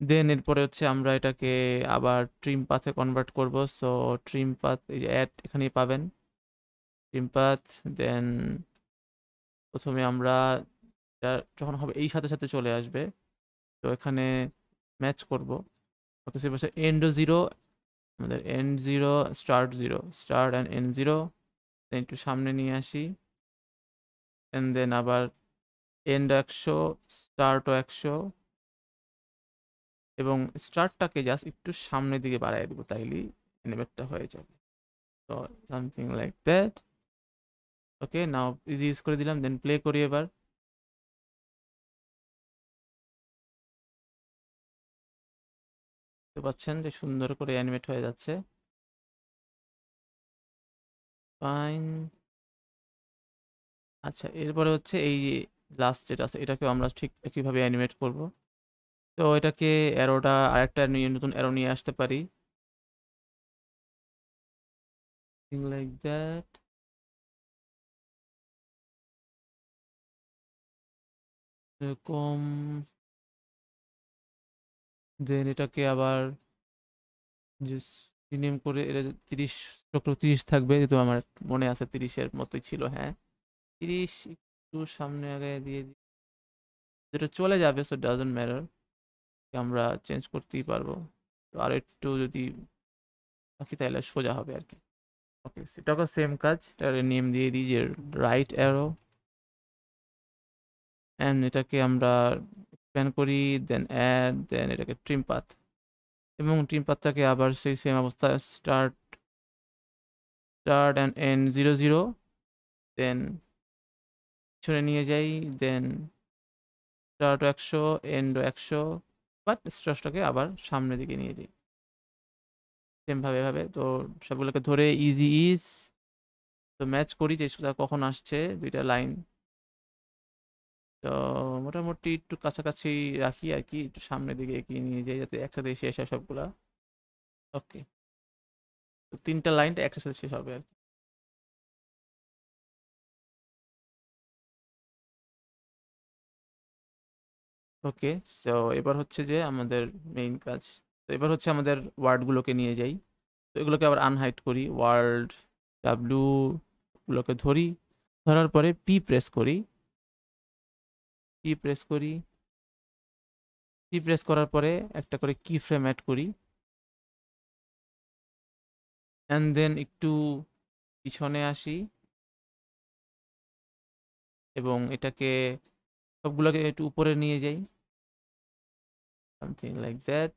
Then এরপরে হচ্ছে আমরা এটাকে আবার ট্রিম পাথে কনভার্ট করব। সো ট্রিম পাথ এই যে অ্যাড এখানেই পাবেন, ট্রিম পাথ। দেন প্রথমে আমরা এটা যখন হবে এই সাথে সাথে চলে আসবে, তো এখানে ম্যাচ করব। ওকে, সে পাশে এন্ড জিরো, আমাদের end zero, start zero, start and end zero. Then একটু সামনে নিয়ে আসি, অ্যান্ড দেন আবার এন্ড 100, স্টার্টও 100, এবং স্টার্টটাকে জাস্ট একটু সামনের দিকে বাড়াই দেবো, তাইলেই অ্যানিমেটটা হয়ে যাবে। তো something like that. Okay, now easy use করে দিলাম, দেন প্লে করি এবার। দেখতে পাচ্ছেন যে সুন্দর করে অ্যানিমেট হয়ে যাচ্ছে। ফাইন। আচ্ছা, এরপরে হচ্ছে এই লাস্ট যেটা আছে এটাকেও আমরা ঠিক একইভাবে অ্যানিমেট করব। তো এটাকে অ্যারোটা আরেকটা নিয়ে নতুন অ্যারো নিয়ে আসতে পারি, something like that. এরকম দেন এটাকে আবার জাস্ট রিনেম করে এটা 30 চক্র 30 থাকবে, যেহেতু আমার মনে আছে 30-এর মতোই ছিল। হ্যাঁ, 30 একটু সামনে আগে দিয়ে দিই, যেটা চলে যাবে, সো ডাজন্ট ম্যাটার, আমরা চেঞ্জ করতেই পারবো। তো আর একটু যদি রাখি তাহলে সোজা হবে আর কি। ওকে, সেটাকে সেম কাজ, এটার নেম দিয়ে দিই যে রাইট অ্যারো, অ্যান্ড এটাকে আমরা এক্সপ্যান্ড করি, দেন অ্যাড, দেন এটাকে ট্রিম পাথ, এবং ট্রিম পাথটাকে আবার সেই সেম অবস্থা, স্টার্ট অ্যান্ড এন্ড 0 0, দেন পিছনে নিয়ে যাই, দেন স্টার্ট 100, এন্ডও 100, বাট স্ট্রাসটাকে আবার সামনের দিকে নিয়ে যাই সেমভাবে এভাবে। তো সবগুলোকে ধরে ইজি ইজ, তো ম্যাচ করি যে সেটা কখন আসছে দুইটা লাইন। তো মোটামুটি একটু কাছাকাছি রাখি আর কি, একটু সামনের দিকে এগিয়ে নিয়ে যাই যাতে একসাথে শেষ হয় সবগুলা। ওকে, তো 3টা লাইনটা একসাথে শেষ হবে আর কি। ওকে, সো এবার হচ্ছে যে আমাদের মেইন কাজ, তো এবার হচ্ছে আমাদের ওয়ার্ডগুলোকে নিয়ে যাই। তো এগুলোকে আবার আনহাইড করি, ওয়ার্ল্ড ডাব্লু গুলোকে ধরি, ধরার পরে পি প্রেস করি, পি প্রেস করার পরে একটা করে কি ফ্রেম অ্যাড করি, অ্যান্ড দেন একটু পিছনে আসি এবং এটাকে সবগুলোকে একটু উপরে নিয়ে যাই, সামথিং লাইক দ্যাট।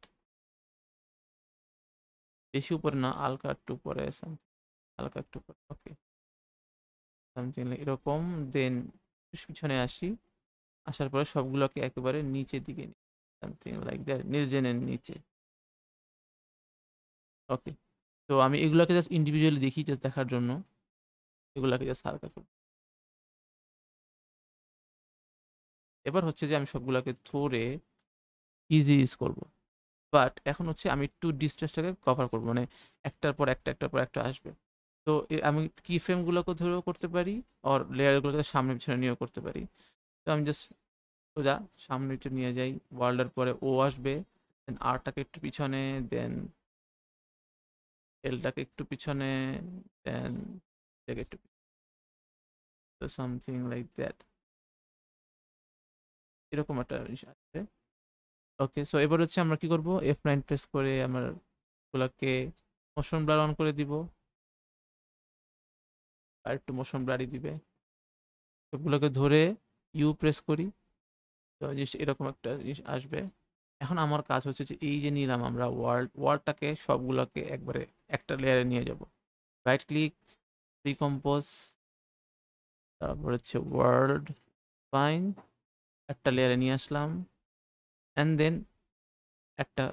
বেশি উপরে না, হালকা একটু উপরে, হালকা একটু উপরে। ওকে, সামথিং লাইক এরকম। দেন পিছনে আসি, আসার পরে সবগুলোকে একেবারে নিচের দিকে নিই, সামথিং লাইক দ্যাট, নির্জনের নিচে। ওকে, তো আমি এগুলোকে জাস্ট ইন্ডিভিজুয়ালি দেখি, জাস্ট দেখার জন্য এগুলোকে জাস্ট হালকা করি। এবার হচ্ছে যে আমি সবগুলোকে ধরে ইজি ইজ করবো, বাট এখন হচ্ছে আমি একটু ডিস্টেন্সটাকে কভার করবো, মানে একটার পর একটা, একটার পর একটা আসবে। তো আমি কি ফ্রেমগুলোকে ধরেও করতে পারি, আর লেয়ারগুলোকে সামনে পিছনে নিয়েও করতে পারি। তো আমি জাস্ট সোজা সামনে একটু নিয়ে যাই, ওয়ার্ল্ডের পরে ও আসবে, দেন আরটাকে একটু পিছনে, দেন এলটাকে একটু পিছনে, দেন এটাকে একটু, তো সামথিং লাইক দ্যাট, এরকম একটা জিনিস আসবে। ওকে, সো এবার হচ্ছে আমরা কি করব, F9 প্রেস করে আমার গুলাকে মোশন ব্লার অন করে দিব, আর একটু মোশন ব্লারই দিবে। সবগুলোকে ধরে ইউ প্রেস করি, তো জিনিস এরকম একটা জিনিস আসবে। এখন আমার কাজ হচ্ছে যে এই যে নিলাম আমরা ওয়ার্ল্ডটাকে সবগুলোকে একবারে একটা লেয়ারে নিয়ে যাব। রাইট ক্লিক, রিকম্পোজ, তারপর হচ্ছে ওয়ার্ল্ড, ফাইন, একটা লেয়ারে নিয়ে আসলাম, অ্যান্ড দেন একটা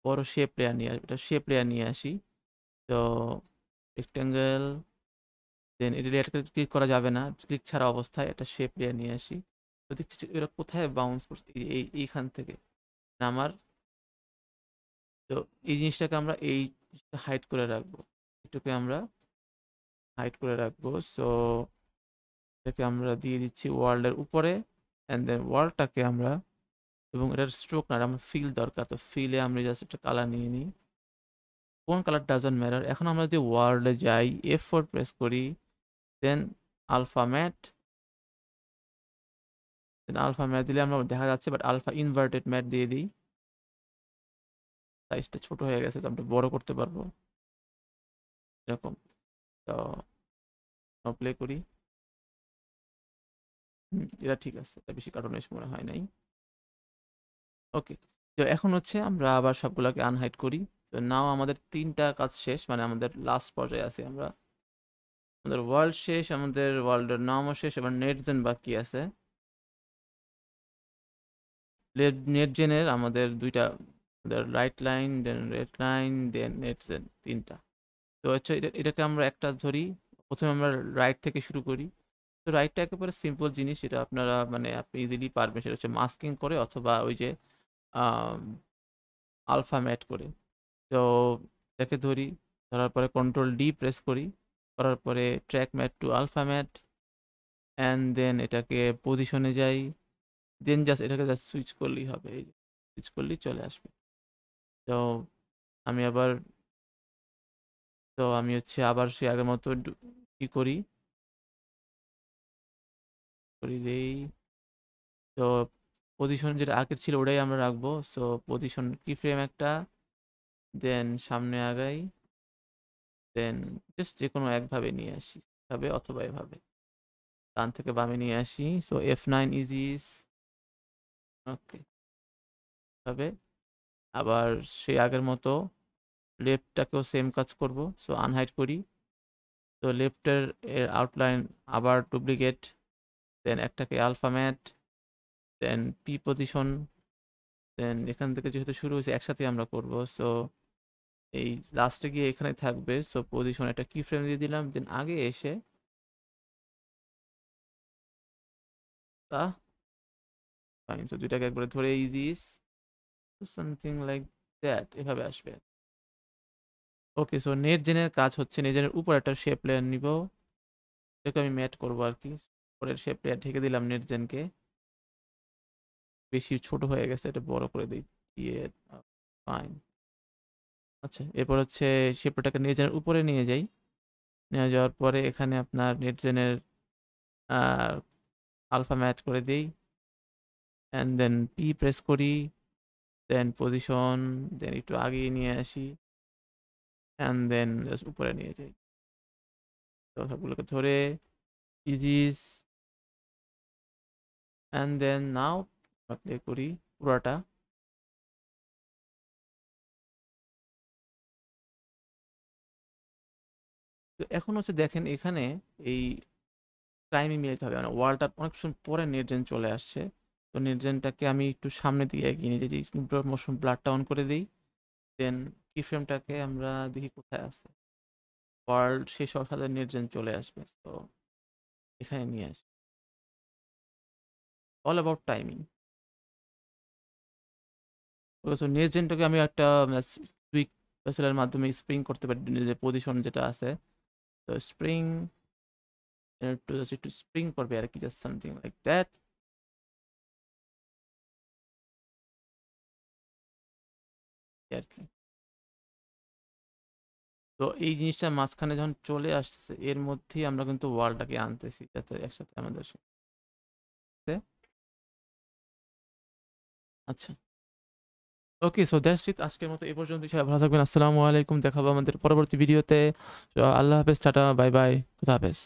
বড় শেপ লেয়ার নিয়ে আসবে, এটা শেপ লেয়ার নিয়ে আসি। তো রেক্টেঙ্গেল, দেন এটা লেয়ারটা ক্লিক করা যাবে না, ক্লিক ছাড়া অবস্থায় একটা শেপ লেয়ার নিয়ে আসি। তো দেখছি যে এরা কোথায় বাউন্স করছে, এইখান থেকে না আমার। তো এই জিনিসটাকে আমরা এই হাইড করে রাখবো, এটাকে আমরা হাইড করে রাখবো। সো এটাকে আমরা দিয়ে দিচ্ছি ওয়ার্ল্ডের উপরে, অ্যান্ড দেন ওয়ার্ল্ডটাকে আমরা, এবং এটার স্ট্রোক না, আমার ফিল দরকার, তো ফিলে আমরা জাস্ট একটা কালার নিয়ে নিই, কোন কালার ডাজন্ট ম্যাটার। এখন আমরা যদি ওয়ার্ল্ডে যাই, F4 প্রেস করি, দেন আলফা ম্যাট, দেন আলফা ম্যাট দিলে আমরা দেখা যাচ্ছে, বাট আলফা ইনভার্টেড ম্যাট দিয়ে দিই, সাইজটা ছোট হয়ে গেছে, তো আমরা বড় করতে পারবো এরকম। তো প্লে করি, এটা ঠিক আছে, এটা বেশি কার্টুনিশ মনে হয় নাই। ওকে, তো এখন হচ্ছে আমরা আবার সবগুলোকে আনহাইড করি। তো নাও আমাদের 3টা কাজ শেষ, মানে আমাদের লাস্ট পর্যায়ে আছি আমরা, আমাদের ওয়ার্ল্ড শেষ, আমাদের ওয়ার্ল্ডের নামও শেষ, এবার নেট জেন বাকি আছে। নেট জেনের আমাদের দুইটা, আমাদের রাইট লাইন, দেন রেড লাইন, দেন নেট জেন, 3টা। তো হচ্ছে এটাকে আমরা একটা ধরি, প্রথমে আমরা রাইট থেকে শুরু করি। তো রাইটটা একেবারে সিম্পল জিনিস, এটা আপনারা মানে আপনি ইজিলি পারবেন, সেটা হচ্ছে মাস্কিং করে অথবা ওই যে আলফা ম্যাট করে। তো এটাকে ধরি, ধরার পরে কন্ট্রোল ডি প্রেস করি, করার পরে track matte to alpha matte, and then এটাকে পজিশনে যাই, দেন জাস্ট এটাকে জাস্ট সুইচ করলেই হবে, এই সুইচ করলেই চলে আসবে। তো আমি আবার আমি হচ্ছে আবার সেই আগের মতো কি করি দেই। তো পজিশন যেটা আগের ছিল ওটাই আমরা রাখবো। সো পজিশন কি ফ্রেম একটা, দেন সামনে আগাই, দেন জাস্ট যে কোনো একভাবে নিয়ে আসি, এভাবে অথবা এভাবে ডান থেকে বামে নিয়ে আসি। সো F9 ইজিস, ওকে ভাবে। আবার সেই আগের মতো লেফটটাকেও সেম কাজ করব। সো আনহাইড করি, তো লেফটের এর আউটলাইন আবার ডুপ্লিকেট, দেন একটাকে আলফা ম্যাট, দেন পি পজিশন, দেন এখান থেকে যেহেতু শুরু হয়েছে একসাথে আমরা করব। সো এই লাস্টে গিয়ে এখানে থাকবে। সো পজিশন একটা কি ফ্রেম দিয়ে দিলাম, দেন আগে এসে তা ফাইন। সো দুইটাকে একবারে ধরে ইজিস সামথিং লাইক দ্যাট, এভাবে আসবে। ওকে, সো নেট জেনের কাজ হচ্ছে নেট জেনের উপর একটা শেপ লেয়ার নিব, এটাকে আমি ম্যাট করবো আর কি। পরের শেপ লেয়ার ঢেকে দিলাম নেট জেনকে, বেশি ছোট হয়ে গেছে, এটা বড় করে দিই, দিয়ে ফাইন। আচ্ছা, এরপর হচ্ছে শেপটাকে নেট জেনের উপরে নিয়ে যাই, নিয়ে যাওয়ার পরে এখানে আপনার নেট জেনের আলফা ম্যাট করে দিই, অ্যান্ড দেন পি প্রেস করি, দেন পজিশন, দেন একটু আগিয়ে নিয়ে আসি, অ্যান্ড দেন জাস্ট উপরে নিয়ে যাই। তো সবগুলোকে ধরে eases, and then now play করি পুরাটা। তো এখন হচ্ছে দেখেন এখানে এই টাইমিং মিলাতে হবে, মানে ওয়ালটার অনেক সময় পরে নেটজেন চলে আসছে। তো নেটজেনটাকে আমি একটু সামনের দিকে এগিয়ে নিয়ে যাই, মোশন ব্লারটা অন করে দিই, দেন কি ফ্রেমটাকে আমরা দেখি কোথায় আছে, ওয়ার্ল্ড শেষ হওয়ার সাথে নেটজেন চলে আসবে। তো এখানে নিয়ে আসি, all about timing. Okay, so নেটজেনটাকে আমি একটা কুইক পেসেলের মাধ্যমে স্প্রিং করতে পারি, যে পজিশন যেটা আছে। তো স্প্রিং একটু জাস্ট একটু স্প্রিং করবে আর কি, জাস্ট সামথিং লাইক দ্যাট আর কি। তো এই জিনিসটা মাঝখানে যখন চলে আসতেছে এর মধ্যেই আমরা কিন্তু ওয়ালটাকে আনতেছি যাতে একসাথে আমাদের সাথে। আচ্ছা, ওকে, সো দ্যাটস ইট, আজকের মতো এ পর্যন্ত। সবাই ভালো থাকবেন, আসসালামু আলাইকুম, দেখা হবে আমাদের পরবর্তী ভিডিওতে। আল্লাহ হাফেজ, টাটা, বাই বাই, খুদা হাফেজ।